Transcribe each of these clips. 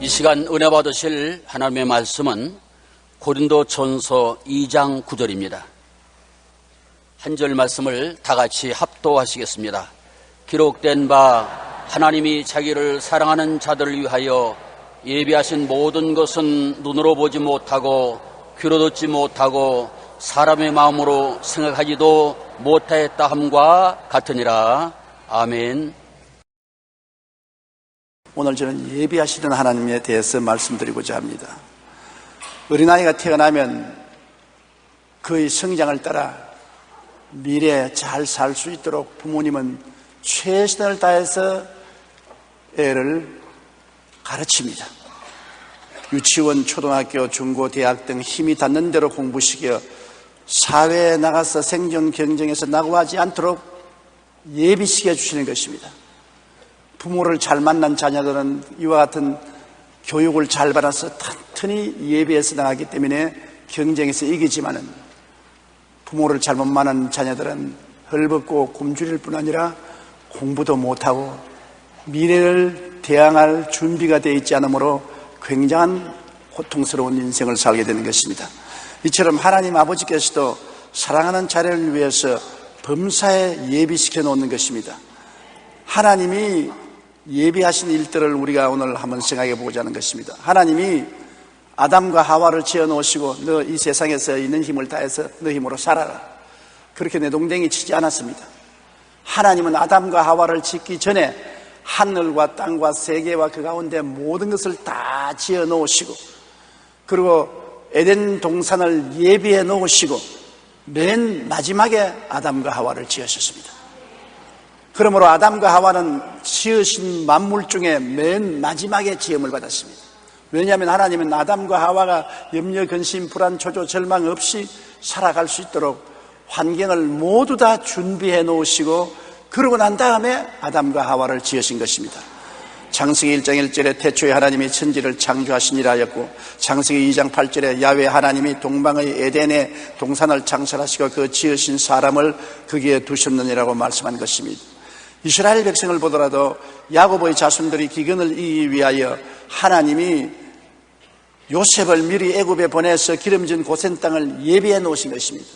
이 시간 은혜 받으실 하나님의 말씀은 고린도전서 2장 9절입니다. 한 절 말씀을 다 같이 합독하시겠습니다. 기록된 바 하나님이 자기를 사랑하는 자들을 위하여 예비하신 모든 것은 눈으로 보지 못하고 귀로 듣지 못하고 사람의 마음으로 생각하지도 못하였다 함과 같으니라. 아멘. 오늘 저는 예비하시는 하나님에 대해서 말씀드리고자 합니다. 어린아이가 태어나면 그의 성장을 따라 미래에 잘 살 수 있도록 부모님은 최선을 다해서 애를 가르칩니다. 유치원, 초등학교, 중고, 대학 등 힘이 닿는 대로 공부시켜 사회에 나가서 생존 경쟁에서 낙오하지 않도록 예비시켜 주시는 것입니다. 부모를 잘 만난 자녀들은 이와 같은 교육을 잘 받아서 튼튼히 예비해서 나가기 때문에 경쟁에서 이기지만은 부모를 잘못 만난 자녀들은 헐벗고 굶주릴 뿐 아니라 공부도 못하고 미래를 대항할 준비가 되어 있지 않으므로 굉장한 고통스러운 인생을 살게 되는 것입니다. 이처럼 하나님 아버지께서도 사랑하는 자녀를 위해서 범사에 예비시켜 놓는 것입니다. 하나님이 예비하신 일들을 우리가 오늘 한번 생각해 보고자 하는 것입니다. 하나님이 아담과 하와를 지어 놓으시고 너 이 세상에서 있는 힘을 다해서 너 힘으로 살아라, 그렇게 내동댕이 치지 않았습니다. 하나님은 아담과 하와를 짓기 전에 하늘과 땅과 세계와 그 가운데 모든 것을 다 지어 놓으시고, 그리고 에덴 동산을 예비해 놓으시고 맨 마지막에 아담과 하와를 지으셨습니다. 그러므로 아담과 하와는 지으신 만물 중에 맨 마지막에 지음을 받았습니다. 왜냐하면 하나님은 아담과 하와가 염려, 근심, 불안, 초조, 절망 없이 살아갈 수 있도록 환경을 모두 다 준비해 놓으시고 그러고 난 다음에 아담과 하와를 지으신 것입니다. 창세기 1장 1절에 태초에 하나님이 천지를 창조하시니라 하였고, 창세기 2장 8절에 야훼 하나님이 동방의 에덴에 동산을 창설하시고 그 지으신 사람을 거기에 두셨느니라고 말씀한 것입니다. 이스라엘 백성을 보더라도 야곱의 자손들이 기근을 이기기 위하여 하나님이 요셉을 미리 애굽에 보내서 기름진 고센 땅을 예비해 놓으신 것입니다.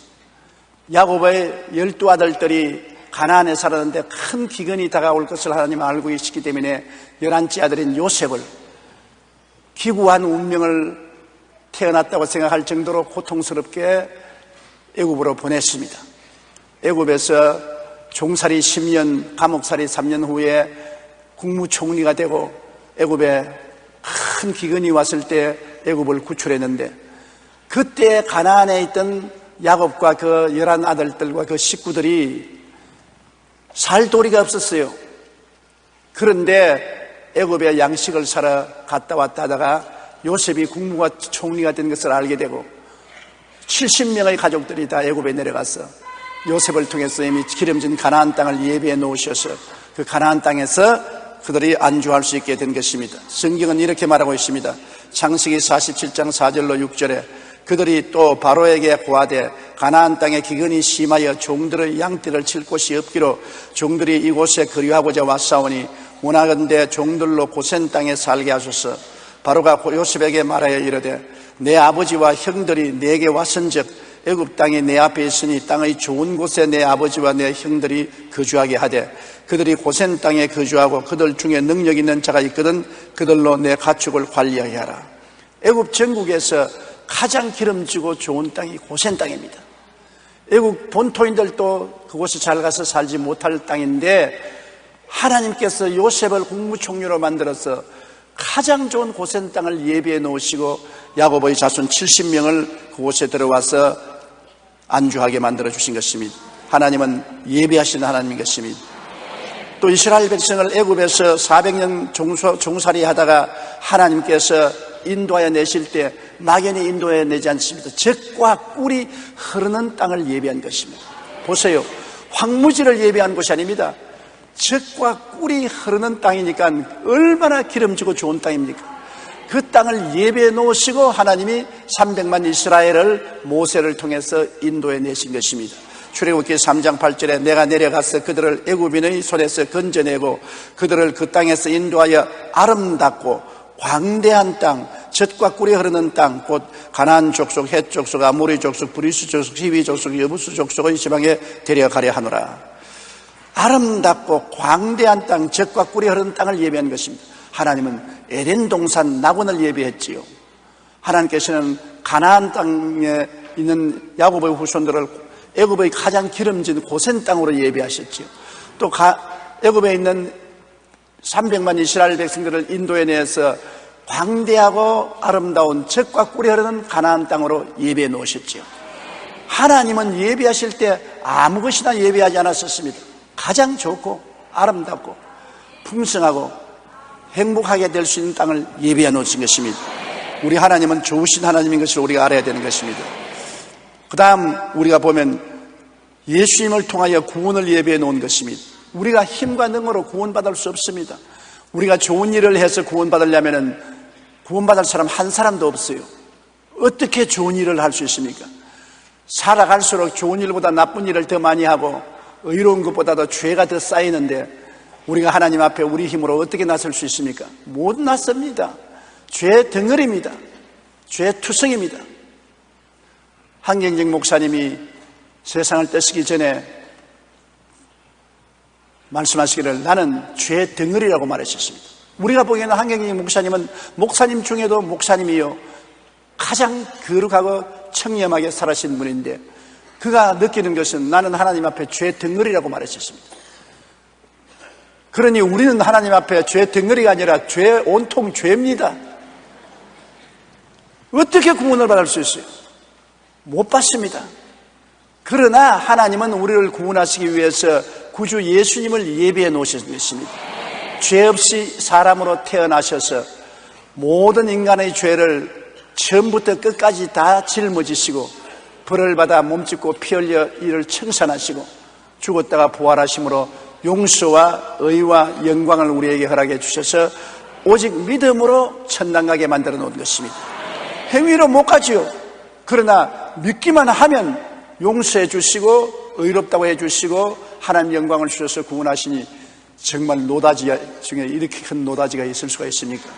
야곱의 12아들들이 가나안에 살았는데 큰 기근이 다가올 것을 하나님은 알고 계시기 때문에 11째 아들인 요셉을 기구한 운명을 태어났다고 생각할 정도로 고통스럽게 애굽으로 보냈습니다. 애굽에서 종살이 10년, 감옥살이 3년 후에 국무총리가 되고 애굽에 큰 기근이 왔을 때 애굽을 구출했는데, 그때 가나안에 있던 야곱과 그 11아들들과 그 식구들이 살 도리가 없었어요. 그런데 애굽에 양식을 사러 갔다 왔다 하다가 요셉이 국무가 총리가 된 것을 알게 되고 70명의 가족들이 다 애굽에 내려가서 요셉을 통해서 이미 기름진 가나안 땅을 예비해 놓으셔서 그 가나안 땅에서 그들이 안주할 수 있게 된 것입니다. 성경은 이렇게 말하고 있습니다. 창세기 47장 4절로 6절에 그들이 또 바로에게 고하되 가나안 땅에 기근이 심하여 종들의 양떼를 칠 곳이 없기로 종들이 이곳에 거류하고자 왔사오니 원하건대 종들로 고센 땅에 살게 하소서. 바로가 요셉에게 말하여 이르되 내 아버지와 형들이 내게 왔은즉 애굽 땅이 내 앞에 있으니 땅의 좋은 곳에 내 아버지와 내 형들이 거주하게 하되 그들이 고센 땅에 거주하고 그들 중에 능력 있는 자가 있거든 그들로 내 가축을 관리하게 하라. 애굽 전국에서 가장 기름지고 좋은 땅이 고센 땅입니다. 애국 본토인들도 그곳에 잘 가서 살지 못할 땅인데 하나님께서 요셉을 국무총리로 만들어서 가장 좋은 고센 땅을 예비해 놓으시고 야곱의 자손 70명을 그곳에 들어와서 안주하게 만들어 주신 것입니다. 하나님은 예비하시는 하나님인 것입니다. 또 이스라엘 백성을 애굽에서 400년 종살이 하다가 하나님께서 인도하여 내실 때 막연히 인도해 내지 않습니다. 젖과 꿀이 흐르는 땅을 예비한 것입니다. 보세요, 황무지를 예비한 것이 아닙니다. 젖과 꿀이 흐르는 땅이니까 얼마나 기름지고 좋은 땅입니까? 그 땅을 예비해 놓으시고 하나님이 300만 이스라엘을 모세를 통해서 인도해 내신 것입니다. 출애굽기 3장 8절에 내가 내려가서 그들을 애굽인의 손에서 건져내고 그들을 그 땅에서 인도하여 아름답고 광대한 땅, 젖과 꿀이 흐르는 땅, 곧 가나안 족속, 헷 족속, 아모리 족속, 브리스 족속, 히위 족속, 여부스 족속의 지방에 데려가려 하노라. 아름답고 광대한 땅, 젖과 꿀이 흐르는 땅을 예비한 것입니다. 하나님은 에덴 동산 낙원을 예비했지요. 하나님께서는 가나안 땅에 있는 야곱의 후손들을 애굽의 가장 기름진 고센 땅으로 예비하셨지요. 또 애굽에 있는 300만 이스라엘 백성들을 인도에 내서 광대하고 아름다운 젖과 꿀이 흐르는 가나안 땅으로 예비해 놓으셨지요. 하나님은 예비하실 때 아무 것이나 예비하지 않았었습니다. 가장 좋고 아름답고 풍성하고 행복하게 될 수 있는 땅을 예비해 놓으신 것입니다. 우리 하나님은 좋으신 하나님인 것을 우리가 알아야 되는 것입니다. 그 다음 우리가 보면 예수님을 통하여 구원을 예비해 놓은 것입니다. 우리가 힘과 능으로 구원받을 수 없습니다. 우리가 좋은 일을 해서 구원받으려면 구원받을 사람 한 사람도 없어요. 어떻게 좋은 일을 할 수 있습니까? 살아갈수록 좋은 일보다 나쁜 일을 더 많이 하고 의로운 것보다도 죄가 더 쌓이는데 우리가 하나님 앞에 우리 힘으로 어떻게 나설 수 있습니까? 못 나섭니다. 죄 덩어리입니다. 죄 투성입니다. 한경직 목사님이 세상을 떠시기 전에 말씀하시기를 나는 죄 덩어리라고 말하셨습니다. 우리가 보기에는 한경직 목사님은 목사님 중에도 목사님이요 가장 거룩하고 청렴하게 살아신 분인데 그가 느끼는 것은 나는 하나님 앞에 죄 덩어리라고 말하셨습니다. 그러니 우리는 하나님 앞에 죄 덩어리가 아니라 죄 온통 죄입니다. 어떻게 구원을 받을 수 있어요? 못 받습니다. 그러나 하나님은 우리를 구원하시기 위해서 구주 예수님을 예비해 놓으신 것입니다. 죄 없이 사람으로 태어나셔서 모든 인간의 죄를 처음부터 끝까지 다 짊어지시고 벌을 받아 몸짓고 피 흘려 이를 청산하시고 죽었다가 부활하심으로 용서와 의와 영광을 우리에게 허락해 주셔서 오직 믿음으로 천당 가게 만들어 놓은 것입니다. 행위로 못 가지요. 그러나 믿기만 하면 용서해 주시고 의롭다고 해 주시고 하나님 영광을 주셔서 구원하시니 정말 노다지 중에 이렇게 큰 노다지가 있을 수가 있습니까?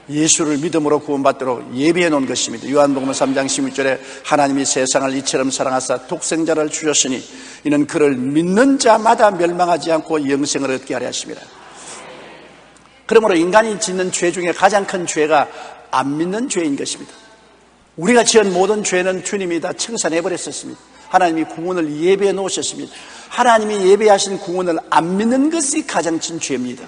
예수를 믿음으로 구원받도록 예비해 놓은 것입니다. 요한복음 3장 16절에 하나님이 세상을 이처럼 사랑하사 독생자를 주셨으니 이는 그를 믿는 자마다 멸망하지 않고 영생을 얻게 하려 하십니다. 그러므로 인간이 짓는 죄 중에 가장 큰 죄가 안 믿는 죄인 것입니다. 우리가 지은 모든 죄는 주님이 다 청산해 버렸었습니다. 하나님이 구원을 예비해 놓으셨습니다. 하나님이 예비하신 구원을 안 믿는 것이 가장 큰 죄입니다.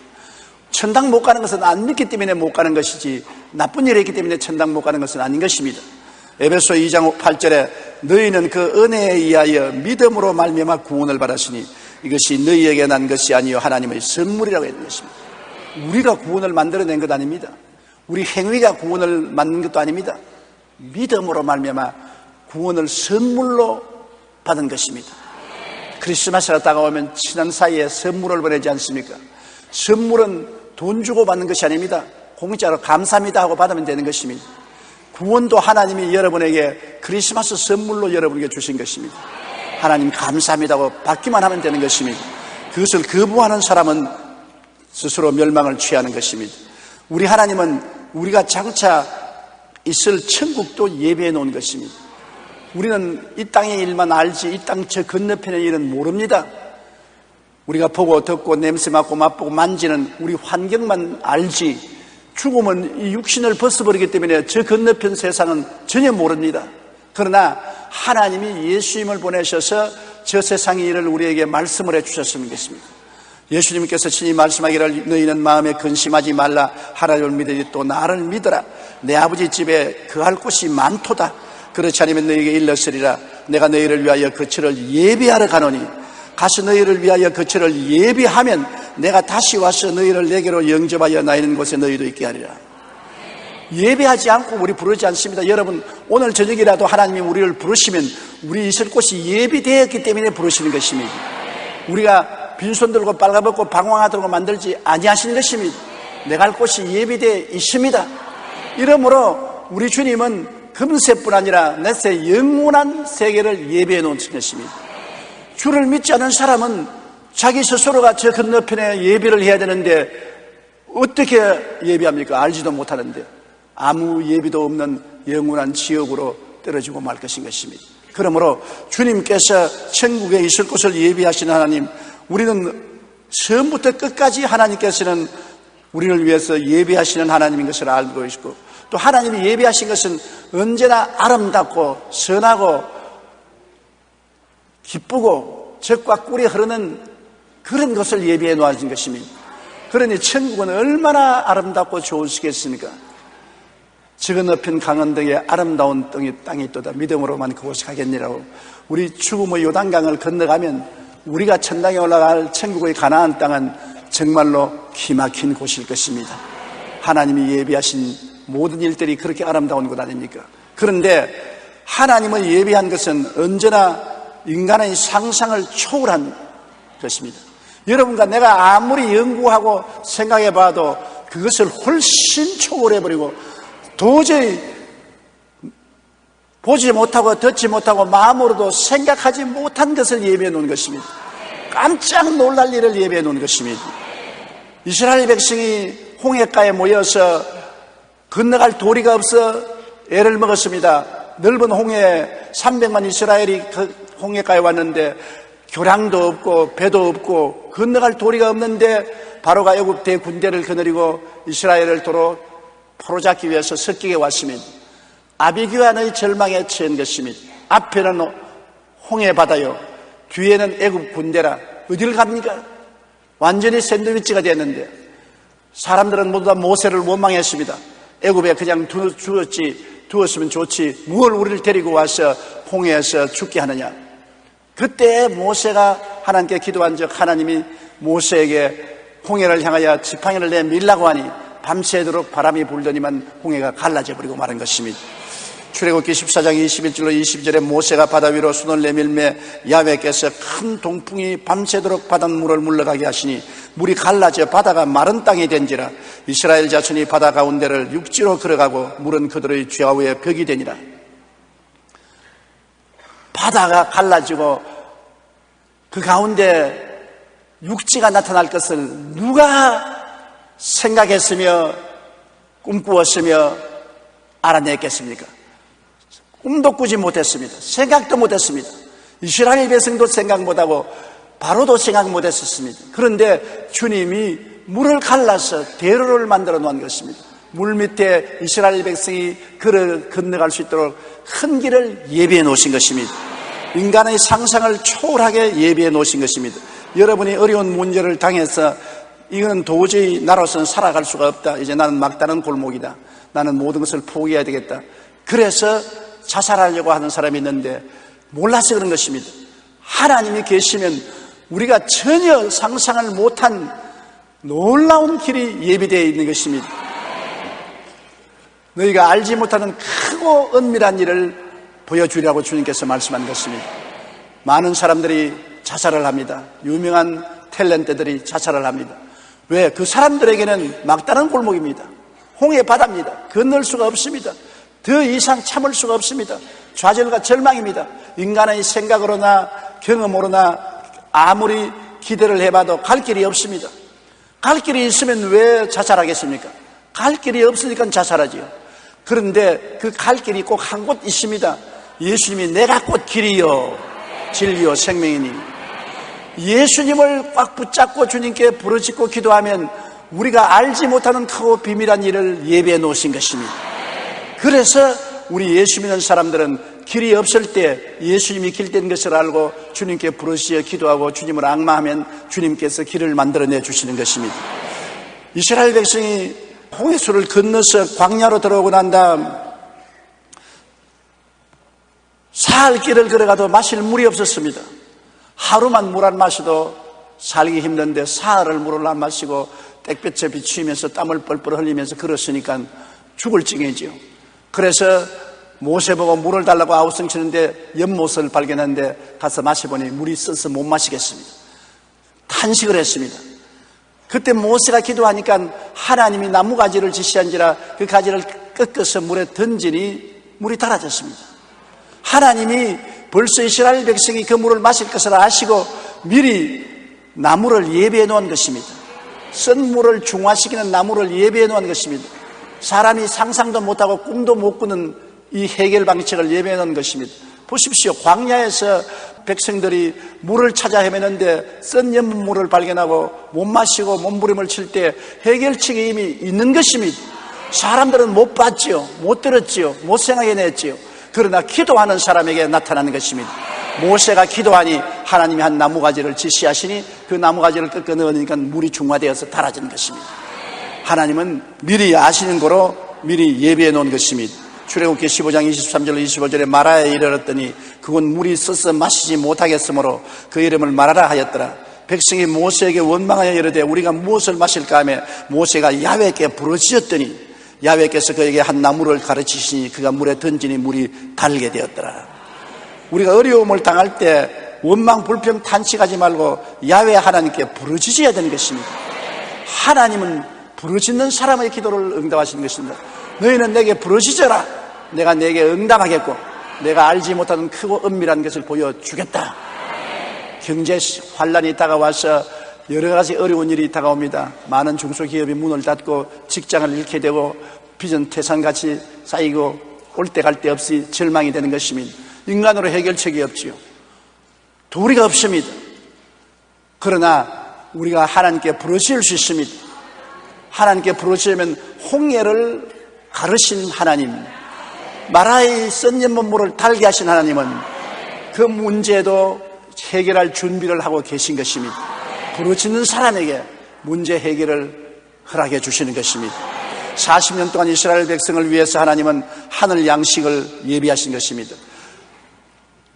천당 못 가는 것은 안 믿기 때문에 못 가는 것이지 나쁜 일을 했기 때문에 천당 못 가는 것은 아닌 것입니다. 에베소 2장 8절에 너희는 그 은혜에 의하여 믿음으로 말미암아 구원을 받았으니 이것이 너희에게 난 것이 아니요 하나님의 선물이라고 했는 것입니다. 우리가 구원을 만들어낸 것 아닙니다. 우리 행위가 구원을 만든 것도 아닙니다. 믿음으로 말미암아 구원을 선물로 받은 것입니다. 크리스마스가 다가오면 친한 사이에 선물을 보내지 않습니까? 선물은 돈 주고 받는 것이 아닙니다. 공짜로 감사합니다 하고 받으면 되는 것입니다. 구원도 하나님이 여러분에게 크리스마스 선물로 여러분에게 주신 것입니다. 하나님 감사합니다 하고 받기만 하면 되는 것입니다. 그것을 거부하는 사람은 스스로 멸망을 취하는 것입니다. 우리 하나님은 우리가 장차 있을 천국도 예배해 놓은 것입니다. 우리는 이 땅의 일만 알지 이 땅 저 건너편의 일은 모릅니다. 우리가 보고 듣고 냄새 맡고 맛보고 만지는 우리 환경만 알지 죽으면 이 육신을 벗어버리기 때문에 저 건너편 세상은 전혀 모릅니다. 그러나 하나님이 예수님을 보내셔서 저 세상의 일을 우리에게 말씀을 해주셨는 것입니다. 예수님께서 친히 말씀하기를 너희는 마음에 근심하지 말라. 하나님을 믿으니 또 나를 믿어라. 내 아버지 집에 거할 곳이 많도다. 그렇지 않으면 너희에게 일렀으리라. 내가 너희를 위하여 거처를 예비하러 가노니 가서 너희를 위하여 거처를 예비하면 내가 다시 와서 너희를 내게로 영접하여 나 있는 곳에 너희도 있게 하리라. 예배하지 않고 우리 부르지 않습니다. 여러분 오늘 저녁이라도 하나님이 우리를 부르시면 우리 있을 곳이 예비되었기 때문에 부르시는 것입니다. 우리가 빈손 들고 빨가벗고 방황하도록 만들지 아니하신 것입니다. 내가 갈 곳이 예비되어 있습니다. 이러므로 우리 주님은 금세뿐 아니라 넷세 영원한 세계를 예비해 놓은 것입니다. 주를 믿지 않은 사람은 자기 스스로가 저 건너편에 예배를 해야 되는데 어떻게 예비합니까? 알지도 못하는데 아무 예비도 없는 영원한 지옥으로 떨어지고 말 것입니다. 그러므로 주님께서 천국에 있을 곳을 예비하시는 하나님, 우리는 처음부터 끝까지 하나님께서는 우리를 위해서 예비하시는 하나님인 것을 알고 있고, 또 하나님이 예비하신 것은 언제나 아름답고 선하고 기쁘고 젖과 꿀이 흐르는 그런 것을 예비해 놓아진 것입니다. 그러니 천국은 얼마나 아름답고 좋으시겠습니까? 저 건너편 강원도에 아름다운 땅이 있도다. 믿음으로만 그곳에 가겠니라고. 우리 죽음의 요단강을 건너가면 우리가 천당에 올라갈 천국의 가나안 땅은 정말로 기막힌 곳일 것입니다. 하나님이 예비하신 모든 일들이 그렇게 아름다운 것 아닙니까? 그런데 하나님의 예비한 것은 언제나 인간의 상상을 초월한 것입니다. 여러분과 내가 아무리 연구하고 생각해 봐도 그것을 훨씬 초월해버리고 도저히 보지 못하고 듣지 못하고 마음으로도 생각하지 못한 것을 예비해 놓은 것입니다. 깜짝 놀랄 일을 예비해 놓은 것입니다. 이스라엘 백성이 홍해가에 모여서 건너갈 도리가 없어 애를 먹었습니다. 넓은 홍해에 300만 이스라엘이 그 홍해가에 왔는데 교량도 없고 배도 없고 건너갈 도리가 없는데 바로가 애굽 대군대를 거느리고 이스라엘을 도로 포로잡기 위해서 섞이게 왔습니다. 아비규환의 절망에 처한 것입니다. 앞에는 홍해 바다요, 뒤에는 애굽 군대라 어딜 갑니까? 완전히 샌드위치가 됐는데 사람들은 모두 다 모세를 원망했습니다. 애굽에 그냥 두었으면 좋지 뭘 우리를 데리고 와서 홍해에서 죽게 하느냐. 그때 모세가 하나님께 기도한 적, 하나님이 모세에게 홍해를 향하여 지팡이를 내밀라고 하니 밤새도록 바람이 불더니만 홍해가 갈라져 버리고 마른 것입니다. 출애굽기 14장 21절로 22절에 모세가 바다 위로 손을 내밀매 야훼께서 큰 동풍이 밤새도록 바닷물을 물러가게 하시니 물이 갈라져 바다가 마른 땅이 된지라. 이스라엘 자손이 바다 가운데를 육지로 걸어가고 물은 그들의 좌우에 벽이 되니라. 바다가 갈라지고 그 가운데 육지가 나타날 것을 누가 생각했으며 꿈꾸었으며 알아냈겠습니까? 꿈도 꾸지 못했습니다. 생각도 못했습니다. 이스라엘 백성도 생각 못하고 바로도 생각 못했었습니다. 그런데 주님이 물을 갈라서 대로를 만들어 놓은 것입니다. 물 밑에 이스라엘 백성이 건너갈 수 있도록 큰 길을 예비해 놓으신 것입니다. 인간의 상상을 초월하게 예비해 놓으신 것입니다. 여러분이 어려운 문제를 당해서 이건 도저히 나로서는 살아갈 수가 없다, 이제 나는 막다른 골목이다, 나는 모든 것을 포기해야 되겠다, 그래서 자살하려고 하는 사람이 있는데 몰라서 그런 것입니다. 하나님이 계시면 우리가 전혀 상상을 못한 놀라운 길이 예비되어 있는 것입니다. 너희가 알지 못하는 크고 은밀한 일을 보여주려고 주님께서 말씀한 것입니다. 많은 사람들이 자살을 합니다. 유명한 탤런트들이 자살을 합니다. 왜? 그 사람들에게는 막다른 골목입니다. 홍해 바다입니다. 건널 수가 없습니다. 더 이상 참을 수가 없습니다. 좌절과 절망입니다. 인간의 생각으로나 경험으로나 아무리 기대를 해봐도 갈 길이 없습니다. 갈 길이 있으면 왜 자살하겠습니까? 갈 길이 없으니까 자살하지요. 그런데 그 갈 길이 꼭 한 곳 있습니다. 예수님이 내가 곧 길이요 진리요 생명이니, 예수님을 꽉 붙잡고 주님께 부르짖고 기도하면 우리가 알지 못하는 크고 비밀한 일을 예비해 놓으신 것입니다. 그래서 우리 예수 믿는 사람들은 길이 없을 때 예수님이 길 된 것을 알고 주님께 부르짖어 기도하고 주님을 앙마하면 주님께서 길을 만들어내 주시는 것입니다. 이스라엘 백성이 홍해수를 건너서 광야로 들어오고 난 다음 사흘 길을 걸어가도 마실 물이 없었습니다. 하루만 물 안 마셔도 살기 힘든데 사흘을 물을 안 마시고 땡볕에 비추면서 땀을 뻘뻘 흘리면서 걸었으니까 죽을 징이지요. 그래서 모세 보고 물을 달라고 아우성치는데 연못을 발견했는데 가서 마셔보니 물이 써서 못 마시겠습니다. 탄식을 했습니다. 그때 모세가 기도하니까 하나님이 나무가지를 지시한지라 그 가지를 꺾어서 물에 던지니 물이 달아졌습니다. 하나님이 벌써 이스라엘 백성이 그 물을 마실 것을 아시고 미리 나무를 예비해 놓은 것입니다. 쓴 물을 중화시키는 나무를 예비해 놓은 것입니다. 사람이 상상도 못하고 꿈도 못 꾸는 이 해결 방식을 예비해 놓은 것입니다. 보십시오. 광야에서 백성들이 물을 찾아 헤매는데 쓴 연못물을 발견하고 못 마시고 몸부림을 칠 때 해결책이 이미 있는 것입니다. 사람들은 못 봤지요, 못 들었지요, 못 생각해냈지요. 그러나 기도하는 사람에게 나타나는 것입니다. 모세가 기도하니 하나님이 한 나무가지를 지시하시니 그 나무가지를 꺾어 넣으니까 물이 중화되어서 달아지는 것입니다. 하나님은 미리 아시는 거로 미리 예비해 놓은 것입니다. 출애굽기 15장 23절 25절에 마라에 이르렀더니 그곳 물이 써서 마시지 못하겠으므로 그 이름을 마라라 하였더라. 백성이 모세에게 원망하여 이르되 우리가 무엇을 마실까 하며 모세가 야훼께 부르짖었더니 야훼께서 그에게 한 나무를 가르치시니 그가 물에 던지니 물이 달게 되었더라. 우리가 어려움을 당할 때 원망 불평 탄식하지 말고 야훼 하나님께 부르짖어야 되는 것입니다. 하나님은 부르짖는 사람의 기도를 응답하시는 것입니다. 너희는 내게 부르짖어라. 내가 내게 응답하겠고 내가 알지 못하는 크고 은밀한 것을 보여주겠다. 경제 환란이 다가와서 여러 가지 어려운 일이 다가옵니다. 많은 중소기업이 문을 닫고 직장을 잃게 되고 빚은 태산같이 쌓이고 올 때 갈 데 없이 절망이 되는 것입니다. 인간으로 해결책이 없지요. 도리가 없습니다. 그러나 우리가 하나님께 부르짖을 수 있습니다. 하나님께 부르짖으면 홍해를 가르신 하나님, 마라의 쓴 연못물을 달게 하신 하나님은 그 문제도 해결할 준비를 하고 계신 것입니다. 부르짖는 사람에게 문제 해결을 허락해 주시는 것입니다. 40년 동안 이스라엘 백성을 위해서 하나님은 하늘 양식을 예비하신 것입니다.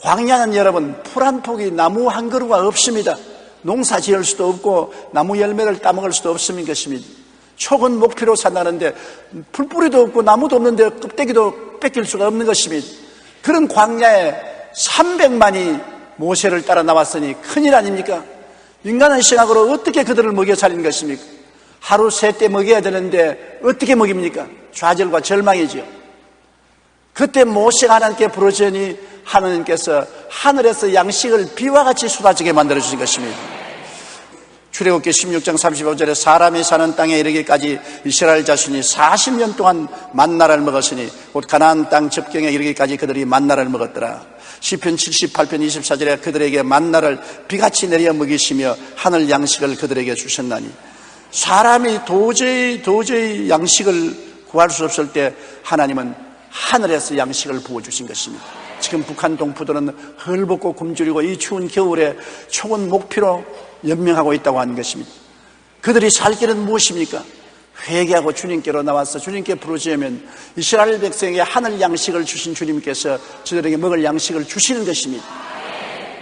광야는 여러분 풀 한 폭이 나무 한 그루가 없습니다. 농사 지을 수도 없고 나무 열매를 따먹을 수도 없는 것입니다. 촉은 목피로 산다는데 풀뿌리도 없고 나무도 없는데 껍데기도 뺏길 수가 없는 것입니다. 그런 광야에 300만이 모세를 따라 나왔으니 큰일 아닙니까? 인간의 생각으로 어떻게 그들을 먹여 살린 것입니까? 하루 3때 먹여야 되는데 어떻게 먹입니까? 좌절과 절망이죠. 그때 모세가 하나님께 부르짖으니 하나님께서 하늘에서 양식을 비와 같이 쏟아지게 만들어주신 것입니다. 출애굽기 16장 35절에 사람이 사는 땅에 이르기까지 이스라엘 자손이 40년 동안 만나를 먹었으니 곧 가나안 땅 접경에 이르기까지 그들이 만나를 먹었더라. 시편 78편 24절에 그들에게 만나를 비같이 내려 먹이시며 하늘 양식을 그들에게 주셨나니 사람이 도저히 양식을 구할 수 없을 때 하나님은 하늘에서 양식을 부어주신 것입니다. 지금 북한 동포들은 헐벗고 굶주리고 이 추운 겨울에 촉은 목피로 연명하고 있다고 하는 것입니다. 그들이 살 길은 무엇입니까? 회개하고 주님께로 나와서 주님께 부르짖으면 이스라엘 백성에게 하늘 양식을 주신 주님께서 저들에게 먹을 양식을 주시는 것입니다.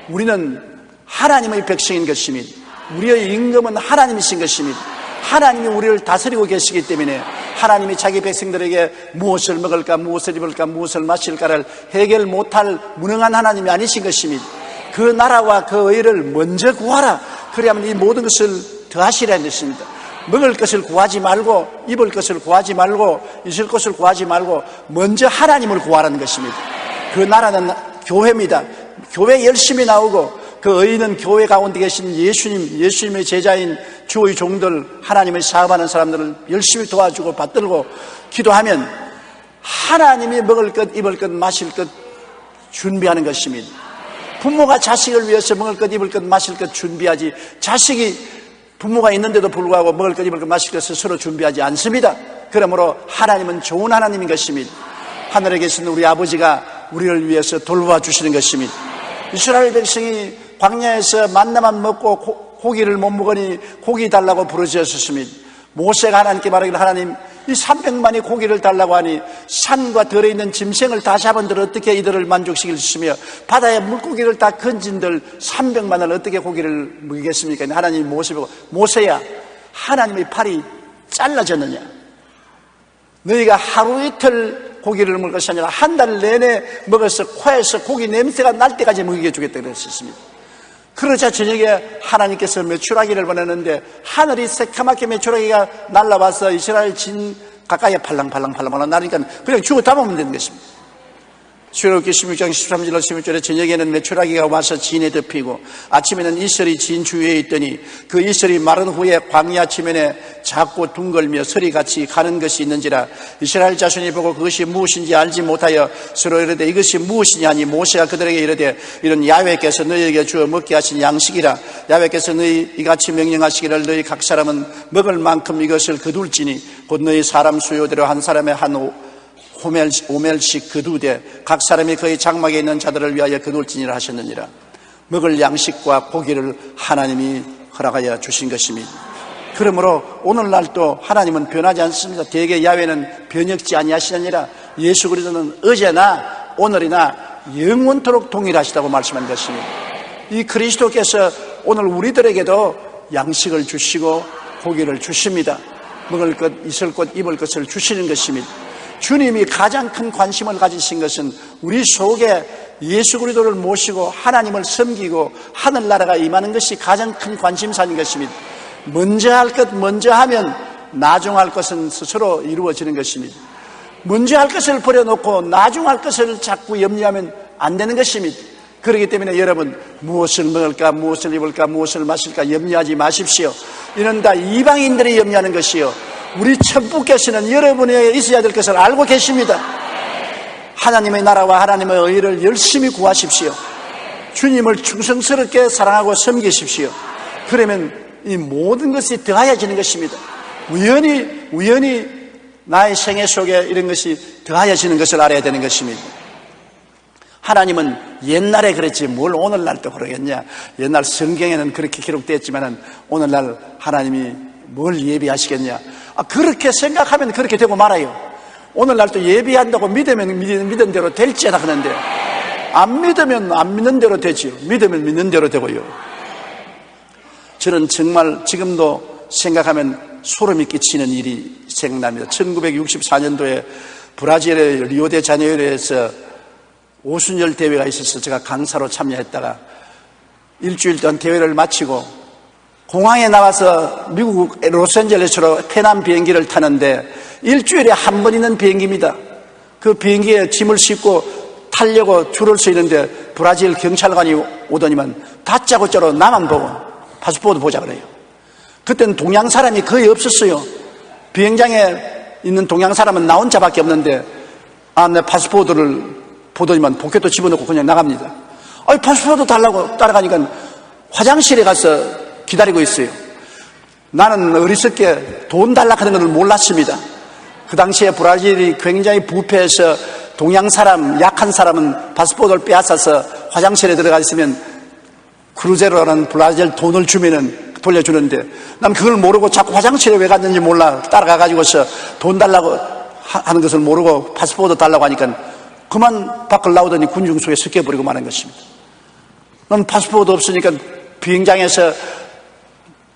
우리는 하나님의 백성인 것입니다. 우리의 임금은 하나님이신 것입니다. 하나님이 우리를 다스리고 계시기 때문에 하나님이 자기 백성들에게 무엇을 먹을까, 무엇을 입을까, 무엇을 마실까를 해결 못할 무능한 하나님이 아니신 것입니다. 그 나라와 그 의를 먼저 구하라. 그래야만 이 모든 것을 더하시라는 것입니다. 먹을 것을 구하지 말고, 입을 것을 구하지 말고, 있을 것을 구하지 말고 먼저 하나님을 구하라는 것입니다. 그 나라는 교회입니다. 교회 열심히 나오고 그 의인은 교회 가운데 계신 예수님의 제자인 주의 종들, 하나님의 사업하는 사람들을 열심히 도와주고 받들고 기도하면 하나님이 먹을 것, 입을 것, 마실 것 준비하는 것입니다. 부모가 자식을 위해서 먹을 것, 입을 것, 마실 것 준비하지 자식이 부모가 있는데도 불구하고 먹을 것, 입을 것, 마실 것 스스로 준비하지 않습니다. 그러므로 하나님은 좋은 하나님인 것입니다. 하늘에 계신 우리 아버지가 우리를 위해서 돌봐주시는 것입니다. 이스라엘 백성이 광야에서 만나만 먹고 고기를 못 먹으니 고기 달라고 부르짖었습니다. 모세가 하나님께 말하기를 하나님 이 300만이 고기를 달라고 하니 산과 들에 있는 짐승을 다 잡은들 어떻게 이들을 만족시킬 수 있으며 바다에 물고기를 다 건진들 300만을 어떻게 고기를 먹이겠습니까? 하나님이 모세 보고 모세야 하나님의 팔이 잘라졌느냐? 너희가 하루 이틀 고기를 먹을 것이 아니라 한 달 내내 먹어서 코에서 고기 냄새가 날 때까지 먹이게 주겠다 그랬습니다. 그러자 저녁에 하나님께서 메추라기를 보내는데 하늘이 새카맣게 메추라기가 날라와서 이스라엘 진 가까이에 팔랑팔랑 나니까 그냥 주워 담으면 되는 것입니다. 출애굽기 16장 13절로 16절에 저녁에는 메추라기가 와서 진에 덮이고 아침에는 이슬이 진 주위에 있더니 그 이슬이 마른 후에 광야 지면에 작고 둥글며 서리같이 가는 것이 있는지라 이스라엘 자손이 보고 그것이 무엇인지 알지 못하여 서로 이르되 이것이 무엇이냐 하니 모세가 그들에게 이르되 이런 야훼께서 너희에게 주어 먹게 하신 양식이라 야훼께서 너희 이같이 명령하시기를 너희 각 사람은 먹을 만큼 이것을 거둘지니 곧 너희 사람 수요대로 한 사람의 한 오멜씩 거두되 각 사람이 그의 장막에 있는 자들을 위하여 거둘지니라 하셨느니라. 먹을 양식과 고기를 하나님이 허락하여 주신 것입니다. 그러므로 오늘날도 하나님은 변하지 않습니다. 대개 야훼는 변혁지 아니하시느니라. 예수 그리스도는 어제나 오늘이나 영원토록 동일하시다고 말씀한 것입니다. 이 그리스도께서 오늘 우리들에게도 양식을 주시고 고기를 주십니다. 먹을 것, 있을 것, 입을 것을 주시는 것입니다. 주님이 가장 큰 관심을 가지신 것은 우리 속에 예수 그리스도를 모시고 하나님을 섬기고 하늘나라가 임하는 것이 가장 큰 관심사인 것입니다. 먼저 할 것 먼저 하면 나중 할 것은 스스로 이루어지는 것입니다. 먼저 할 것을 버려놓고 나중 할 것을 자꾸 염려하면 안 되는 것입니다. 그렇기 때문에 여러분 무엇을 먹을까, 무엇을 입을까, 무엇을 마실까 염려하지 마십시오. 이는 다 이방인들이 염려하는 것이요, 우리 천부께서는 여러분에게 있어야 될 것을 알고 계십니다. 하나님의 나라와 하나님의 의를 열심히 구하십시오. 주님을 충성스럽게 사랑하고 섬기십시오. 그러면 이 모든 것이 더하여지는 것입니다. 우연히 나의 생애 속에 이런 것이 더하여지는 것을 알아야 되는 것입니다. 하나님은 옛날에 그랬지 뭘 오늘날도 그러겠냐. 옛날 성경에는 그렇게 기록되었지만 오늘날 하나님이 뭘 예비하시겠냐. 그렇게 생각하면 그렇게 되고 말아요. 오늘날도 예비한다고 믿으면 믿은 대로 될지나 하는데 안 믿으면 안 믿는 대로 되지요. 믿으면 믿는 대로 되고요. 저는 정말 지금도 생각하면 소름이 끼치는 일이 생각납니다. 1964년도에 브라질의 리오데자네이루에서 오순절 대회가 있어서 제가 강사로 참여했다가 일주일 동안 대회를 마치고 공항에 나와서 미국 로스앤젤레스로 페남 비행기를 타는데 일주일에 한 번 있는 비행기입니다. 그 비행기에 짐을 싣고 타려고 줄을 서 있는데 브라질 경찰관이 오더니만 다짜고짜로 나만 보고 파스포르트 보자 그래요. 그때는 동양 사람이 거의 없었어요. 비행장에 있는 동양 사람은 나 혼자밖에 없는데 내 파스포르트를 보더니만 포켓도 집어넣고 그냥 나갑니다. 파스포르트 달라고 따라가니까 화장실에 가서 기다리고 있어요. 나는 어리석게 돈 달라 하는 것을 몰랐습니다. 그 당시에 브라질이 굉장히 부패해서 동양 사람, 약한 사람은 파스포르트를 빼앗아서 화장실에 들어가 있으면 크루제로라는 브라질 돈을 주면은 돌려주는데 난 그걸 모르고 자꾸 화장실에 왜 갔는지 몰라 따라가가지고서 돈 달라고 하는 것을 모르고 파스포르트 달라고 하니까 그만 밖을 나오더니 군중 속에 섞여버리고 마는 것입니다. 난 파스포르트 없으니까 비행장에서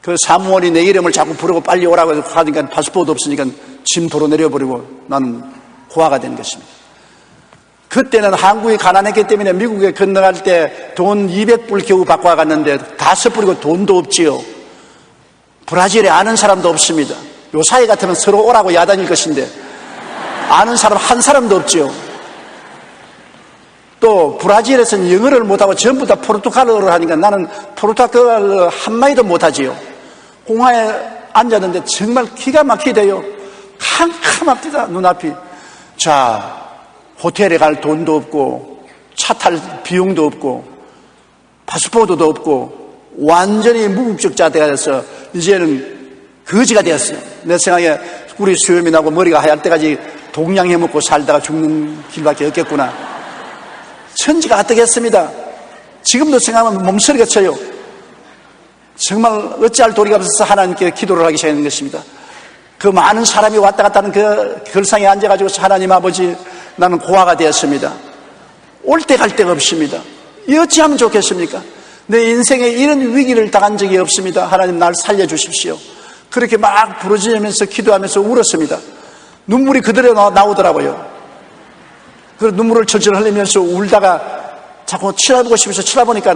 그 사무원이 내 이름을 자꾸 부르고 빨리 오라고 하니까 파스포르트 없으니까 짐 도로 내려버리고 나는 고아가 된 것입니다. 그때는 한국이 가난했기 때문에 미국에 건너갈 때 돈 200불 겨우 받고 갔는데 다 써버리고 돈도 없지요. 브라질에 아는 사람도 없습니다. 요 사이 같으면 서로 오라고 야단일 것인데 아는 사람 한 사람도 없지요. 또 브라질에서는 영어를 못하고 전부 다 포르투갈어를 하니까 나는 포르투갈어 한마디도 못하지요. 공항에 앉았는데 정말 기가 막히대요. 캄캄합니다 눈앞이. 자, 호텔에 갈 돈도 없고 차 탈 비용도 없고 파스포르트도 없고 완전히 무국적자 되어서 이제는 거지가 되었어요. 내 생각에 우리 수염이 나고 머리가 하얄 때까지 동양해 먹고 살다가 죽는 길밖에 없겠구나. 천지가 어떻겠습니다. 지금도 생각하면 몸서리가 쳐요. 정말 어찌할 도리가 없어서 하나님께 기도를 하기 시작하는 것입니다. 그 많은 사람이 왔다 갔다 하는 그 결상에 앉아가지고 하나님 아버지 나는 고아가 되었습니다. 올 때 갈 데가 없습니다. 이 어찌하면 좋겠습니까? 내 인생에 이런 위기를 당한 적이 없습니다. 하나님 날 살려주십시오. 그렇게 막 부르짖으면서 기도하면서 울었습니다. 눈물이 그대로 나오더라고요. 그 눈물을 철철 흘리면서 울다가 자꾸 쳐다보고 싶어서 쳐다보니까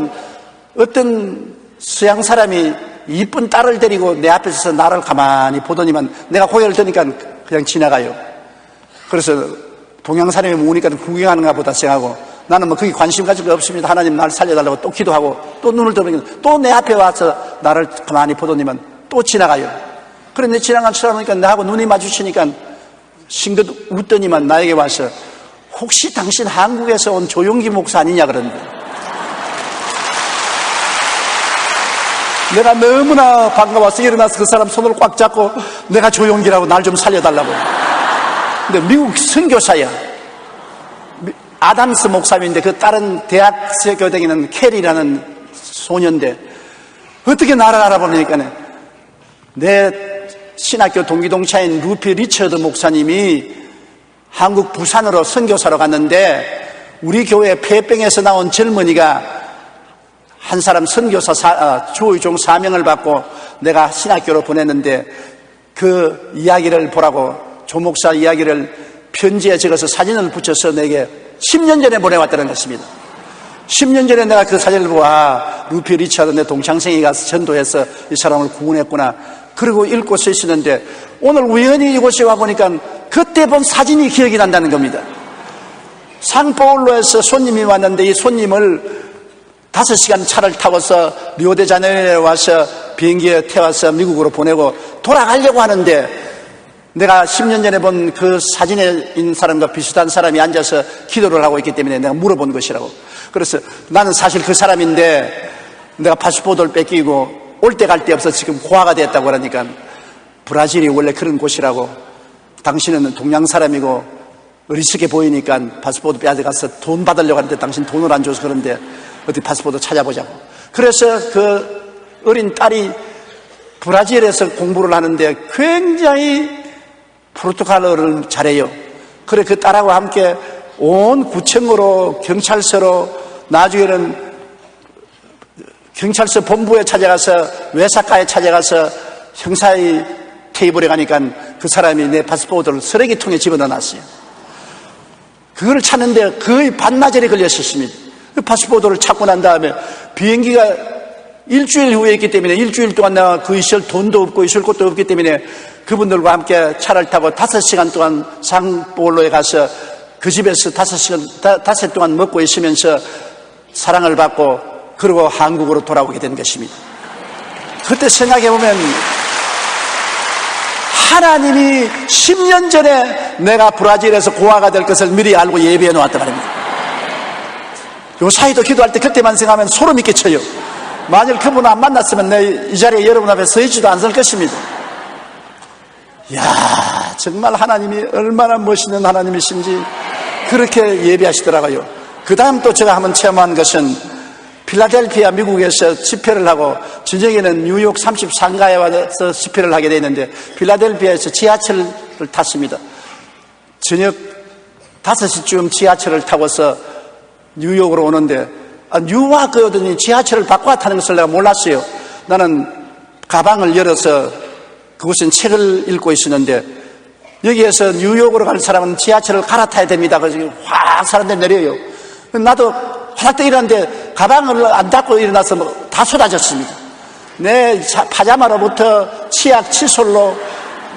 어떤 서양 사람이 이쁜 딸을 데리고 내 앞에 서서 나를 가만히 보더니만 내가 고개를 드니까 그냥 지나가요. 그래서 동양 사람이 모으니까 구경하는가 보다 생각하고 나는 뭐 그게 관심 가질 거 없습니다. 하나님 날 살려달라고 또 기도하고 또 눈을 떠보니까 또 내 앞에 와서 나를 가만히 보더니만 또 지나가요. 그런데 지나간 쳐다보니까 나하고 눈이 마주치니까 싱긋 웃더니만 나에게 와서 혹시 당신 한국에서 온 조용기 목사 아니냐 그러는데 내가 너무나 반가워서 일어나서 그 사람 손을 꽉 잡고 내가 조용기라고 날 좀 살려달라고. 근데 미국 선교사야. 아담스 목사님인데 그 다른 대학교 다니는 캐리라는 소년인데 어떻게 나를 알아보니까 내 신학교 동기동창인 루피 리처드 목사님이 한국 부산으로 선교사로 갔는데 우리 교회 폐병에서 나온 젊은이가 한 사람 선교사 주의종 사명을 받고 내가 신학교로 보냈는데 그 이야기를 보라고 조 목사 이야기를 편지에 적어서 사진을 붙여서 내게 10년 전에 보내왔다는 것입니다. 10년 전에 내가 그 사진을 보고 루피 리처드 내 동창생이 가서 전도해서 이 사람을 구원했구나. 그리고 읽고 서 있었는데 오늘 우연히 이곳에 와보니까 그때 본 사진이 기억이 난다는 겁니다. 상파울로에서 손님이 왔는데 이 손님을 5시간 차를 타고서 리오데자네이루에 와서 비행기에 태워서 미국으로 보내고 돌아가려고 하는데 내가 10년 전에 본 그 사진에 있는 사람과 비슷한 사람이 앉아서 기도를 하고 있기 때문에 내가 물어본 것이라고. 그래서 나는 사실 그 사람인데 내가 파스포르트를 뺏기고 올 때 갈 데 없어 지금 고아가 됐다고 그러니까 브라질이 원래 그런 곳이라고. 당신은 동양 사람이고 어리석게 보이니까 파스포르트 빼앗아가서 돈 받으려고 하는데 당신 돈을 안 줘서 그런데 어디 파스포르트 찾아보자고. 그래서 그 어린 딸이 브라질에서 공부를 하는데 굉장히 포르투갈어를 잘해요. 그래 그 딸하고 함께 온 구청으로 경찰서로 나중에는 경찰서 본부에 찾아가서 외사과에 찾아가서 형사의 테이블에 가니까 그 사람이 내 파스포르트를 쓰레기통에 집어넣어놨어요. 그걸 찾는데 거의 반나절이 걸렸었습니다. 그 파스포르트를 찾고 난 다음에 비행기가 일주일 후에 있기 때문에 일주일 동안 내가 그 있을 돈도 없고 있을 곳도 없기 때문에 그분들과 함께 차를 타고 5시간 동안 상파울로에 가서 그 집에서 5시간 동안 먹고 있으면서 사랑을 받고 그리고 한국으로 돌아오게 된 것입니다. 그때 생각해보면 하나님이 10년 전에 내가 브라질에서 고아가 될 것을 미리 알고 예비해 놓았단 말입니다. 요 사이도 기도할 때 그때만 생각하면 소름이 끼쳐요. 만일 그분 안 만났으면 내 이 자리에 여러분 앞에 서 있지도 않을 것입니다. 이야, 정말 하나님이 얼마나 멋있는 하나님이신지 그렇게 예비하시더라고요. 그 다음 또 제가 한번 체험한 것은 필라델피아 미국에서 집회를 하고 저녁에는 뉴욕 33가에 와서 집회를 하게 되었는데 필라델피아에서 지하철을 탔습니다. 저녁 5시쯤 지하철을 타고서 뉴욕으로 오는데 뉴와크 오더니 지하철을 바꿔 타는 것을 내가 몰랐어요. 나는 가방을 열어서 그곳은 책을 읽고 있었는데 여기에서 뉴욕으로 갈 사람은 지하철을 갈아타야 됩니다. 그래서 확 사람들이 내려요. 나도 화닥 일어났는데 가방을 안 닫고 일어나서 다 쏟아졌습니다. 내 파자마로부터 치약, 칫솔로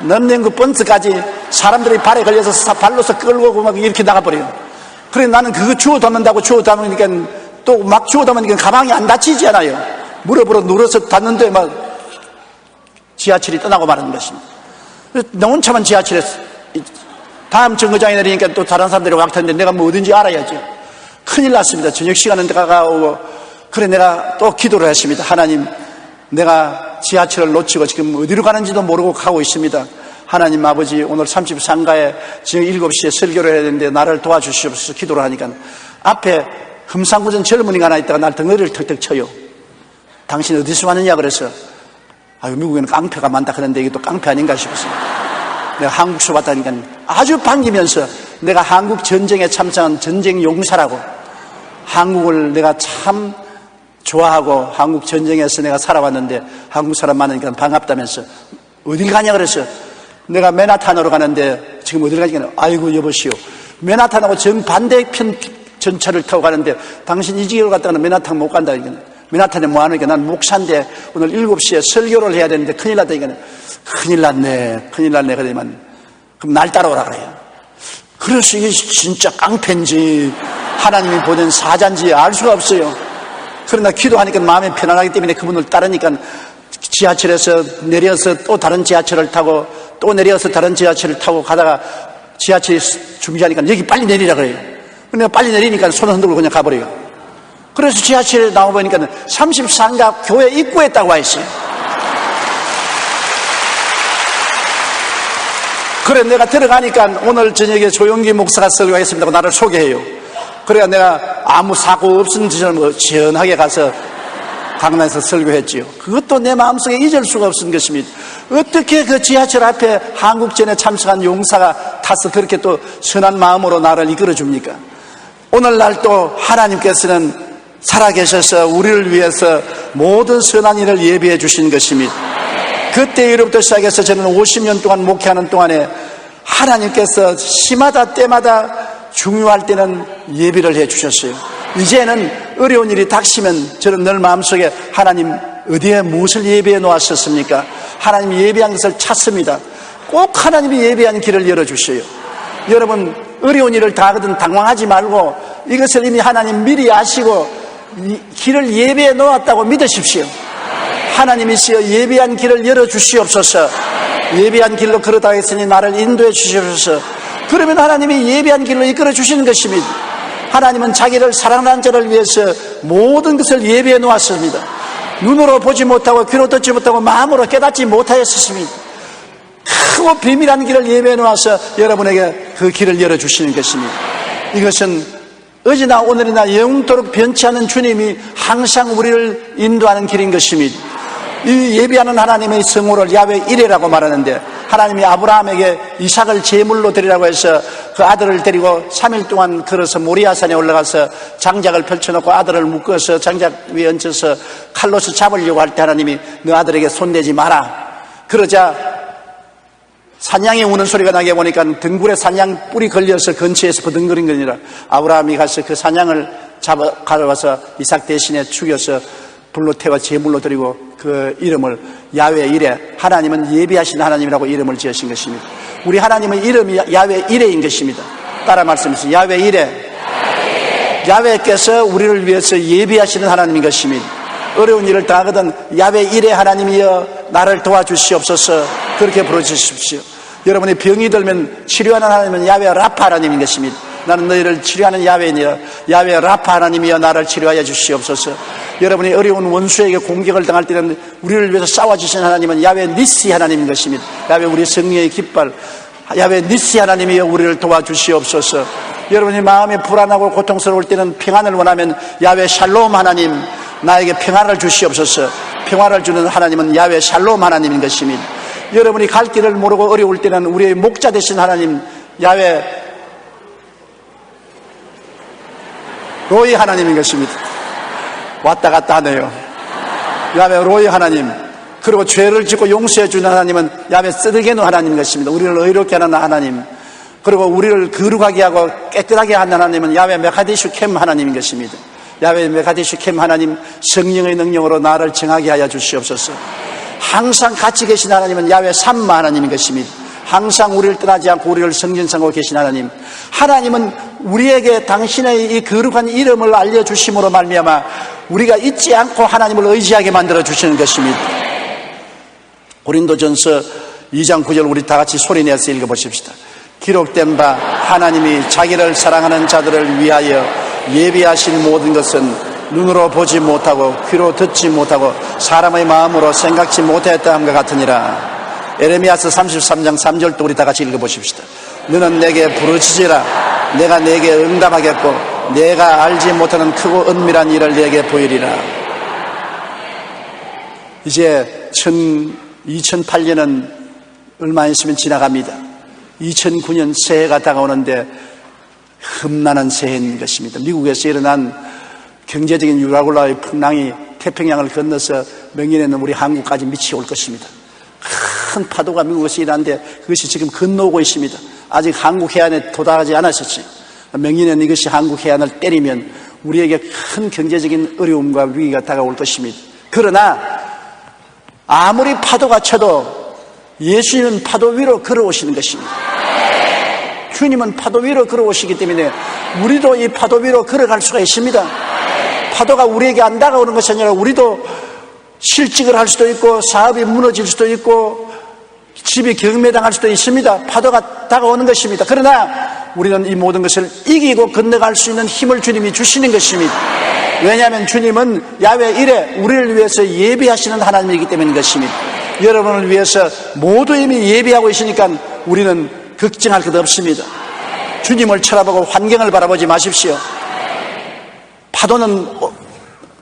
넘는 그 번트까지 사람들이 발에 걸려서 발로서 끌고 막 이렇게 나가버려요. 그래 나는 그거 주워 담는다고 주워 담으니까 또 막 주워 담으니까 가방이 안 닫히잖아요. 무릎으로 눌러서 닫는데 막 지하철이 떠나고 말하는 것입니다. 나 혼자만 지하철에 다음 정거장에 내리니까 또 다른 사람들이 막 타는데 내가 뭐 어딘지 알아야죠. 큰일 났습니다. 저녁 시간은 다가오고 그래 내가 또 기도를 했습니다. 하나님, 내가 지하철을 놓치고 지금 어디로 가는지도 모르고 가고 있습니다. 하나님 아버지, 오늘 33가에 지금 7시에 설교를 해야 되는데 나를 도와주시옵소서 기도를 하니까 앞에 흠상궂은 젊은이가 하나 있다가 날 덩어리를 턱턱 쳐요. 당신 어디서 왔느냐 그래서 아유 미국에는 깡패가 많다 그런데 이게 또 깡패 아닌가 싶었어요. 내가 한국서 왔다니까 아주 반기면서 내가 한국 전쟁에 참석한 전쟁 용사라고 한국을 내가 참 좋아하고 한국 전쟁에서 내가 살아왔는데 한국 사람 많으니까 반갑다면서 어딜 가냐 그래서 내가 맨하탄으로 가는데 지금 어딜 가니까 아이고 여보시오 맨하탄하고 정반대편 전철을 타고 가는데 당신 이 지역으로 갔다가는 맨하탄 못 간다. 맨하탄에 뭐 하니까 난 목사인데 오늘 7시에 설교를 해야 되는데 큰일 났다. 큰일 났네. 그러더니만 그럼 날 따라오라 그래요. 그래서 이게 진짜 깡패인지 하나님이 보낸 사자인지 알 수가 없어요. 그러나 기도하니까 마음이 편안하기 때문에 그분을 따르니까 지하철에서 내려서 또 다른 지하철을 타고 또 내려서 다른 지하철을 타고 가다가 지하철이 준비하니까 여기 빨리 내리라 그래요. 내가 빨리 내리니까 손을 흔들고 그냥 가버려요. 그래서 지하철에 나와보니까 34가 교회 입구에 딱 와 있어요. 그래 내가 들어가니까 오늘 저녁에 조용기 목사가 설교했습니다고 나를 소개해요. 그래야 내가 아무 사고 없은지처럼 시원하게 가서 강남에서 설교했지요. 그것도 내 마음속에 잊을 수가 없는 것입니다. 어떻게 그 지하철 앞에 한국전에 참석한 용사가 타서 그렇게 또 선한 마음으로 나를 이끌어 줍니까? 오늘날 또 하나님께서는 살아계셔서 우리를 위해서 모든 선한 일을 예비해 주신 것입니다. 그때 이후부터 시작해서 저는 50년 동안 목회하는 동안에 하나님께서 시마다 때마다 중요할 때는 예비를 해 주셨어요. 이제는 어려운 일이 닥치면 저는 늘 마음속에 하나님 어디에 무엇을 예비해 놓았었습니까? 하나님이 예비한 것을 찾습니다. 꼭 하나님이 예비한 길을 열어주셔요. 여러분 어려운 일을 당하거든 당황하지 말고 이것을 이미 하나님 미리 아시고 길을 예비해 놓았다고 믿으십시오. 하나님이시여 예비한 길을 열어주시옵소서. 예비한 길로 걸어다 했으니 나를 인도해 주시옵소서. 그러면 하나님이 예비한 길로 이끌어 주시는 것입니다. 하나님은 자기를 사랑하는 자를 위해서 모든 것을 예비해 놓았습니다. 눈으로 보지 못하고 귀로 듣지 못하고 마음으로 깨닫지 못하였습니다. 크고 비밀한 길을 예비해 놓아서 여러분에게 그 길을 열어주시는 것입니다. 이것은 어제나 오늘이나 영원토록 변치 않은 주님이 항상 우리를 인도하는 길인 것입니다. 이 예비하는 하나님의 성호를 야훼 이레라고 말하는데 하나님이 아브라함에게 이삭을 제물로 드리라고 해서 그 아들을 데리고 3일 동안 걸어서 모리아산에 올라가서 장작을 펼쳐놓고 아들을 묶어서 장작 위에 얹혀서 칼로서 잡으려고 할 때 하나님이 너 아들에게 손대지 마라. 그러자 사냥이 우는 소리가 나게 보니까 등굴에 사냥 뿔이 걸려서 근처에서 버둥거린 게 아니라 아브라함이 가서 그 사냥을 가져와서 이삭 대신에 죽여서 불로 태워 제물로 드리고 그 이름을 야훼 이레, 하나님은 예비하신 하나님이라고 이름을 지으신 것입니다. 우리 하나님의 이름이 야훼 이레인 것입니다. 따라 말씀하세요. 야훼 이레. 야훼께서 우리를 위해서 예비하시는 하나님인 것입니다. 어려운 일을 당하거든 야훼 이레 하나님이여 나를 도와주시옵소서 그렇게 부르짖으십시오. 여러분이 병이 들면 치료하는 하나님은 야훼 라파 하나님인 것입니다. 나는 너희를 치료하는 야훼니여 야훼 라파 하나님이여 나를 치료하여 주시옵소서. 여러분이 어려운 원수에게 공격을 당할 때는 우리를 위해서 싸워주신 하나님은 야훼 니시 하나님인 것입니다. 야훼 우리 성령의 깃발 야훼 니시 하나님이여 우리를 도와주시옵소서. 여러분이 마음이 불안하고 고통스러울 때는 평안을 원하면 야훼 샬롬 하나님 나에게 평안을 주시옵소서. 평화를 주는 하나님은 야훼 샬롬 하나님인 것입니다. 여러분이 갈 길을 모르고 어려울 때는 우리의 목자 되신 하나님 야훼 로이 하나님인 것입니다. 왔다 갔다 하네요. 야훼 로이 하나님. 그리고 죄를 짓고 용서해 주는 하나님은 야훼 쓰드게노 하나님인 것입니다. 우리를 의롭게 하는 하나님. 그리고 우리를 거룩하게 하고 깨끗하게 하는 하나님은 야훼 메카디슈 캠 하나님인 것입니다. 야훼 메카디슈 캠 하나님 성령의 능력으로 나를 정하게 하여 주시옵소서. 항상 같이 계신 하나님은 야훼 삼마 하나님인 것입니다. 항상 우리를 떠나지 않고 우리를 성전삼고 계신 하나님. 하나님은 우리에게 당신의 이 거룩한 이름을 알려주심으로 말미암아 우리가 잊지 않고 하나님을 의지하게 만들어 주시는 것입니다. 고린도전서 2장 9절 우리 다 같이 소리내서 읽어보십시다. 기록된 바 하나님이 자기를 사랑하는 자들을 위하여 예비하신 모든 것은 눈으로 보지 못하고 귀로 듣지 못하고 사람의 마음으로 생각지 못했다 함과 같으니라. 에레미야서 33장 3절도 우리 다 같이 읽어보십시다. 너는 내게 부르짖으라. 내가 내게 응답하겠고 내가 알지 못하는 크고 은밀한 일을 내게 보이리라. 이제 2008년은 얼마 있으면 지나갑니다. 2009년 새해가 다가오는데 흠나는 새해인 것입니다. 미국에서 일어난 경제적인 유라굴라의 풍랑이 태평양을 건너서 명년에는 우리 한국까지 미치올 것입니다. 큰 파도가 미국에서 일어나는데 그것이 지금 건너오고 있습니다. 아직 한국 해안에 도달하지 않았었지. 명년에는 이것이 한국 해안을 때리면 우리에게 큰 경제적인 어려움과 위기가 다가올 것입니다. 그러나 아무리 파도가 쳐도 예수님은 파도 위로 걸어오시는 것입니다. 주님은 파도 위로 걸어오시기 때문에 우리도 이 파도 위로 걸어갈 수가 있습니다. 파도가 우리에게 안 다가오는 것이 아니라 우리도 실직을 할 수도 있고 사업이 무너질 수도 있고 집이 경매당할 수도 있습니다. 파도가 다가오는 것입니다. 그러나 우리는 이 모든 것을 이기고 건너갈 수 있는 힘을 주님이 주시는 것입니다. 왜냐하면 주님은 야훼 이레, 우리를 위해서 예비하시는 하나님이기 때문인 것입니다. 여러분을 위해서 모두 이미 예비하고 있으니까 우리는 걱정할 것 없습니다. 주님을 쳐다보고 환경을 바라보지 마십시오. 파도는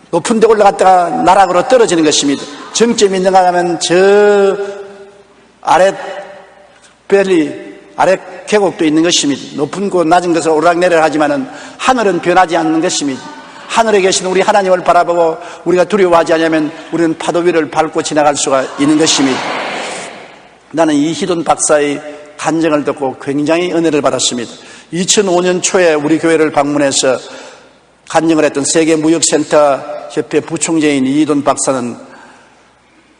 높은 데 올라갔다가 나락으로 떨어지는 것입니다. 정점이 있는가 하면 저 아래 아래 계곡도 있는 것입니다. 높은 곳 낮은 곳을 오르락내리락 하지만은 하늘은 변하지 않는 것입니다. 하늘에 계신 우리 하나님을 바라보고 우리가 두려워하지 않으면 우리는 파도 위를 밟고 지나갈 수가 있는 것입니다. 나는 이희돈 박사의 간증을 듣고 굉장히 은혜를 받았습니다. 2005년 초에 우리 교회를 방문해서 간증을 했던 세계무역센터 협회 부총재인 이희돈 박사는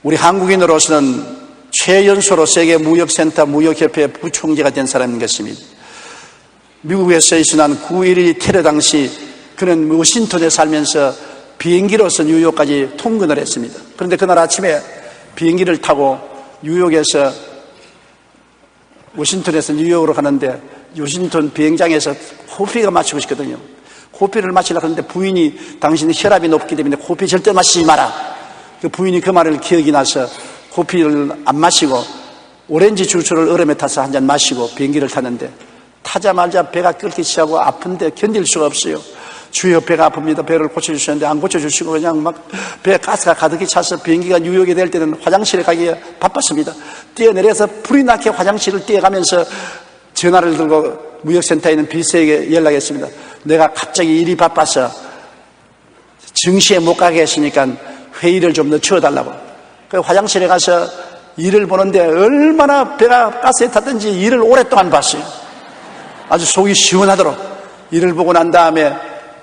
우리 한국인으로서는 최연소로 세계무역센터 무역협회 부총재가 된 사람인 것입니다. 미국에서 있었던 9.11 테러 당시 그는 워싱턴에 살면서 비행기로서 뉴욕까지 통근을 했습니다. 그런데 그날 아침에 비행기를 타고 뉴욕에서 워싱턴에서 뉴욕으로 가는데 워싱턴 비행장에서 커피가 마시고 싶거든요. 커피를 마시려고 하는데 부인이 당신은 혈압이 높기 때문에 커피 절대 마시지 마라. 그 부인이 그 말을 기억이 나서 커피를 안 마시고 오렌지 주스를 얼음에 타서 한 잔 마시고 비행기를 탔는데 타자마자 배가 끓기 시작하고 아픈데 견딜 수가 없어요. 주여 배가 아픕니다. 배를 고쳐주셨는데 안 고쳐주시고 그냥 막 배에 가스가 가득히 차서 비행기가 뉴욕에 될 때는 화장실에 가기에 바빴습니다. 뛰어내려서 불이 나게 화장실을 뛰어가면서 전화를 들고 무역센터에 있는 비서에게 연락했습니다. 내가 갑자기 일이 바빠서 정시에 못 가게 했으니까 회의를 좀 늦춰달라고. 그 화장실에 가서 일을 보는데 얼마나 배가 가스에 탔든지 일을 오랫동안 봤어요. 아주 속이 시원하도록 일을 보고 난 다음에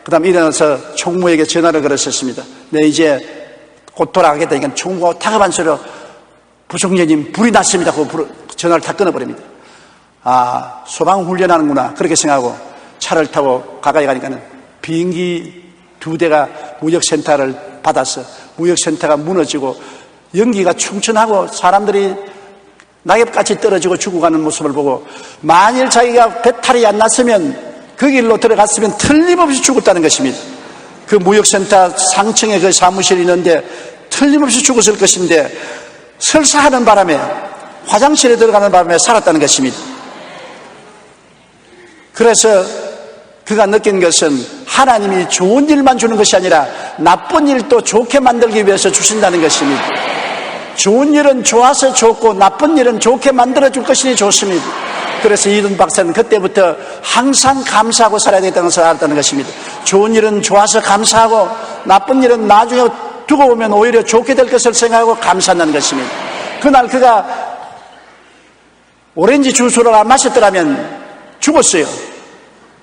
그 다음에 일어나서 총무에게 전화를 걸었었습니다. 네, 이제 곧 돌아가게 되니까 총무가 다급한 소리로 부총재님 불이 났습니다. 그 전화를 다 끊어버립니다. 아, 소방훈련하는구나 그렇게 생각하고 차를 타고 가까이 가니까는 비행기 2대가 무역센터를 받아서 무역센터가 무너지고 연기가 충천하고 사람들이 낙엽같이 떨어지고 죽어가는 모습을 보고 만일 자기가 배탈이 안 났으면 그 길로 들어갔으면 틀림없이 죽었다는 것입니다. 그 무역센터 상층에 그 사무실이 있는데 틀림없이 죽었을 것인데 설사하는 바람에 화장실에 들어가는 바람에 살았다는 것입니다. 그래서 그가 느낀 것은 하나님이 좋은 일만 주는 것이 아니라 나쁜 일도 좋게 만들기 위해서 주신다는 것입니다. 좋은 일은 좋아서 좋고 나쁜 일은 좋게 만들어줄 것이니 좋습니다. 그래서 이희돈 박사는 그때부터 항상 감사하고 살아야 되겠다는 것을 알았다는 것입니다. 좋은 일은 좋아서 감사하고 나쁜 일은 나중에 두고 보면 오히려 좋게 될 것을 생각하고 감사한다는 것입니다. 그날 그가 오렌지 주스를 안 마셨더라면 죽었어요.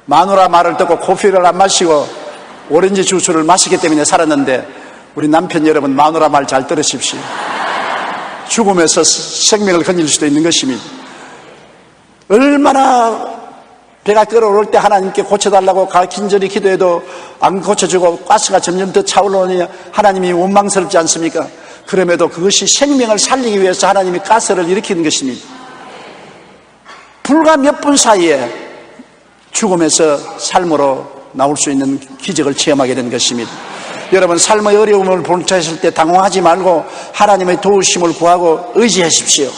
마누라 말을 듣고 커피를 안 마시고 오렌지 주스를 마시기 때문에 살았는데 우리 남편 여러분 마누라 말 잘 들으십시오. 죽음에서 생명을 건질 수도 있는 것입니다. 얼마나 배가 끓어오를 때 하나님께 고쳐달라고 긴절히 기도해도 안 고쳐주고 가스가 점점 더 차올라오니 하나님이 원망스럽지 않습니까? 그럼에도 그것이 생명을 살리기 위해서 하나님이 가스를 일으키는 것입니다. 불과 몇 분 사이에 죽음에서 삶으로 나올 수 있는 기적을 체험하게 된 것입니다. 여러분 삶의 어려움을 봉착했을 때 당황하지 말고 하나님의 도우심을 구하고 의지하십시오.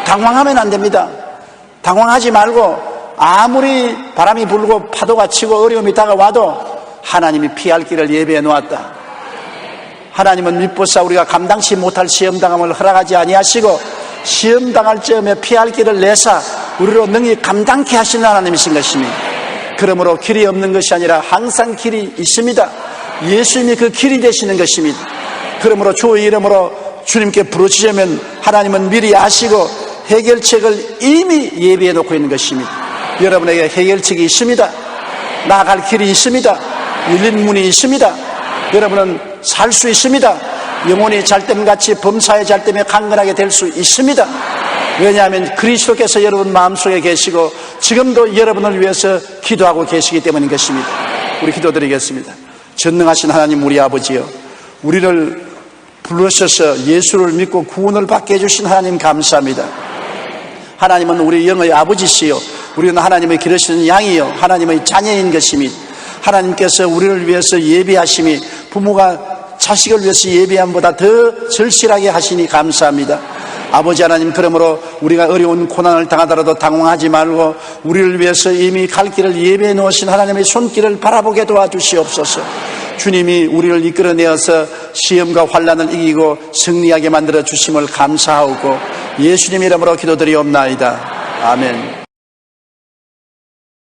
당황하면 안 됩니다. 당황하지 말고 아무리 바람이 불고 파도가 치고 어려움이 다가와도 하나님이 피할 길을 예비해 놓았다. 하나님은 미쁘사 우리가 감당치 못할 시험당함을 허락하지 아니하시고 시험당할 즈음에 피할 길을 내사 우리로 능히 감당케 하시는 하나님이신 것입니다. 그러므로 길이 없는 것이 아니라 항상 길이 있습니다. 예수님이 그 길이 되시는 것입니다. 그러므로 주의 이름으로 주님께 부르짖으면 하나님은 미리 아시고 해결책을 이미 예비해 놓고 있는 것입니다. 여러분에게 해결책이 있습니다. 나아갈 길이 있습니다. 열린 문이 있습니다. 여러분은 살 수 있습니다. 영혼이 잘됨같이 범사의 잘됨에 강건하게 될 수 있습니다. 왜냐하면 그리스도께서 여러분 마음속에 계시고 지금도 여러분을 위해서 기도하고 계시기 때문인 것입니다. 우리 기도드리겠습니다. 전능하신 하나님 우리 아버지여, 우리를 부르셔서 예수를 믿고 구원을 받게 해주신 하나님 감사합니다. 하나님은 우리 영의 아버지시요, 우리는 하나님의 기르시는 양이요 하나님의 자녀인 것이니 하나님께서 우리를 위해서 예비하심이 부모가 자식을 위해서 예비함보다 더 절실하게 하시니 감사합니다. 아버지 하나님, 그러므로 우리가 어려운 고난을 당하더라도 당황하지 말고 우리를 위해서 이미 갈 길을 예비해 놓으신 하나님의 손길을 바라보게 도와주시옵소서. 주님이 우리를 이끌어내어서 시험과 환난을 이기고 승리하게 만들어 주심을 감사하고 예수님 이름으로 기도드리옵나이다. 아멘.